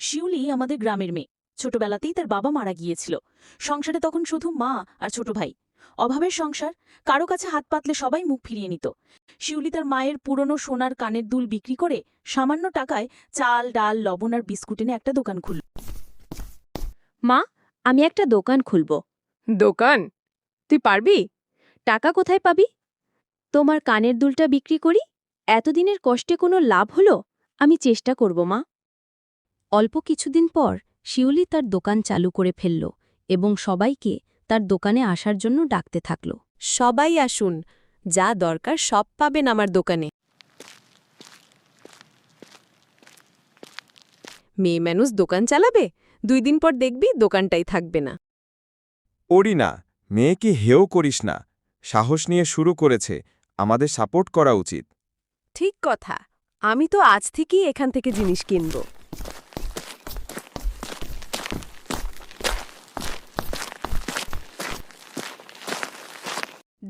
শিউলি আমাদের গ্রামের মেয়ে। ছোটবেলাতেই তার বাবা মারা গিয়েছিল। সংসারে তখন শুধু মা আর ছোট ভাই। অভাবের সংসার, কারো কাছে হাত পাতলে সবাই মুখ ফিরিয়ে নিত। শিউলি তার মায়ের পুরনো সোনার কানের দুল বিক্রি করে সামান্য টাকায় চাল, ডাল, লবণ আর বিস্কুট এনে একটা দোকান খুলল। মা, আমি একটা দোকান খুলব। দোকান? তুই পারবি? টাকা কোথায় পাবি? তোমার কানের দুলটা বিক্রি করি। এতদিনের কষ্টে কোনো লাভ হলো? আমি চেষ্টা করব মা। অল্প কিছুদিন পর শিউলি তার দোকান চালু করে ফেলল এবং সবাইকে তার দোকানে আসার জন্য ডাকতে থাকল। সবাই আসুন, যা দরকার সব পাবেন আমার দোকানে। মেয়ে মানুষ দোকান চালাবে, 2 দিন পর দেখবি দোকানটাই থাকবে না। ওরি না, মেয়েকে হেও করিস না। সাহস নিয়ে শুরু করেছে, আমাদের সাপোর্ট করা উচিত। ঠিক কথা, আমি তো আজ থেকেই এখান থেকে জিনিস কিনব।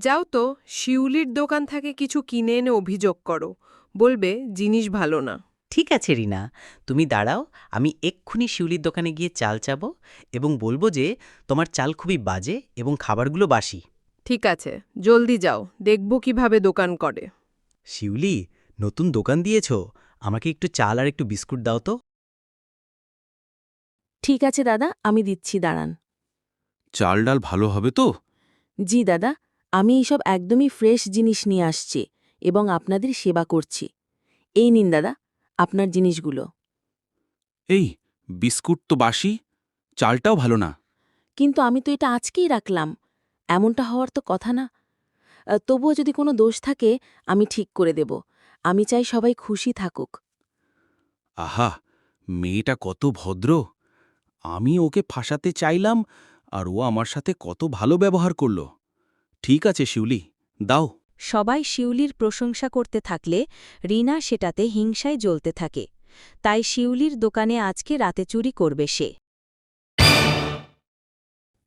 যাও তো, শিউলির দোকান থেকে কিছু কিনে এনে অভিযোগ করো। বলবে জিনিস ভালো না। ঠিক আছে রিনা, তুমি দাঁড়াও, আমি এক্ষুনি শিউলির দোকানে গিয়ে চাল চাবো এবং বলবো যে তোমার চাল খুবই বাজে এবং খাবারগুলো বাসি। ঠিক আছে, জলদি যাও, দেখব কিভাবে দোকান করে। শিউলি, নতুন দোকান দিয়েছ, আমাকে একটু চাল আর একটু বিস্কুট দাও তো। ঠিক আছে দাদা, আমি দিচ্ছি, দাঁড়ান। চাল ডাল ভালো হবে তো? জি দাদা, আমি এইসব একদমই ফ্রেশ জিনিস নিয়ে আসছি এবং আপনাদের সেবা করছি। এই নিন দাদা, আপনার জিনিসগুলো। এই বিস্কুট তো বাসি, চালটাও ভালো না। কিন্তু আমি তো এটা আজকেই রাখলাম, এমনটা হওয়ার তো কথা না। তবুও যদি কোনো দোষ থাকে আমি ঠিক করে দেব। আমি চাই সবাই খুশি থাকুক। আহা, মেয়েটা কত ভদ্র। আমি ওকে ফাঁসাতে চাইলাম আর ও আমার সাথে কত ভালো ব্যবহার করল। ঠিক আছে শিউলি, দাও। সবাই শিউলির প্রশংসা করতে থাকলে রিনা সেটাতে হিংসায় জ্বলতে থাকে। তাই শিউলির দোকানে আজকে রাতে চুরি করবে সে।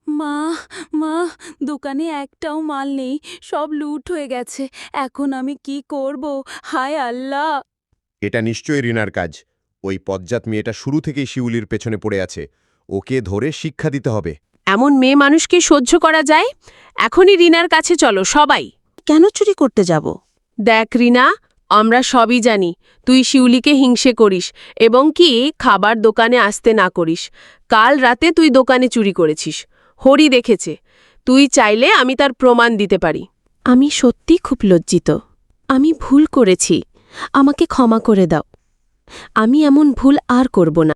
মা, মা, দোকানে একটাও মাল নেই, সব লুট হয়ে গেছে। এখন আমি কি করব? হায় আল্লাহ! এটা নিশ্চয়ই রিনার কাজ। ওই পজ্জাত মেয়েটা শুরু থেকেই শিউলির পেছনে পড়ে আছে। ওকে ধরে শিক্ষা দিতে হবে। এমন মেয়ে মানুষকে সহ্য করা যায়? এখনই রিনার কাছে চলো সবাই। কেন চুরি করতে যাব? দেখ রিনা, আমরা সবই জানি তুই শিউলিকে হিংসে করিস এবং কি খাবার দোকানে আসতে না করিস। কাল রাতে তুই দোকানে চুরি করেছিস, হরি দেখেছে। তুই চাইলে আমি তার প্রমাণ দিতে পারি। আমি সত্যি খুব লজ্জিত। আমি ভুল করেছি, আমাকে ক্ষমা করে দাও। আমি এমন ভুল আর করব না।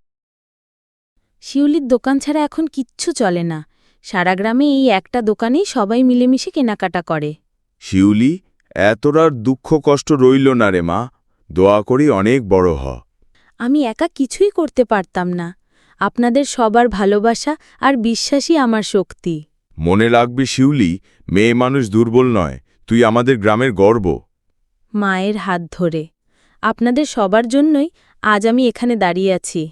শিউলির দোকান ছাড়া এখন কিচ্ছু চলে না। সারা গ্রামে এই একটা দোকানেই সবাই মিলেমিশে কেনাকাটা করে। শিউলি, এতটার দুঃখ কষ্ট রইল না রে মা। দোয়া করি অনেক বড় হ। আমি একা কিছুই করতে পারতাম না। আপনাদের সবার ভালোবাসা আর বিশ্বাসই আমার শক্তি। মনে রাখবি শিউলি, মেয়ে মানুষ দুর্বল নয়, তুই আমাদের গ্রামের গর্ব। মায়ের হাত ধরে আপনাদের সবার জন্যই আজ আমি এখানে দাঁড়িয়ে আছি।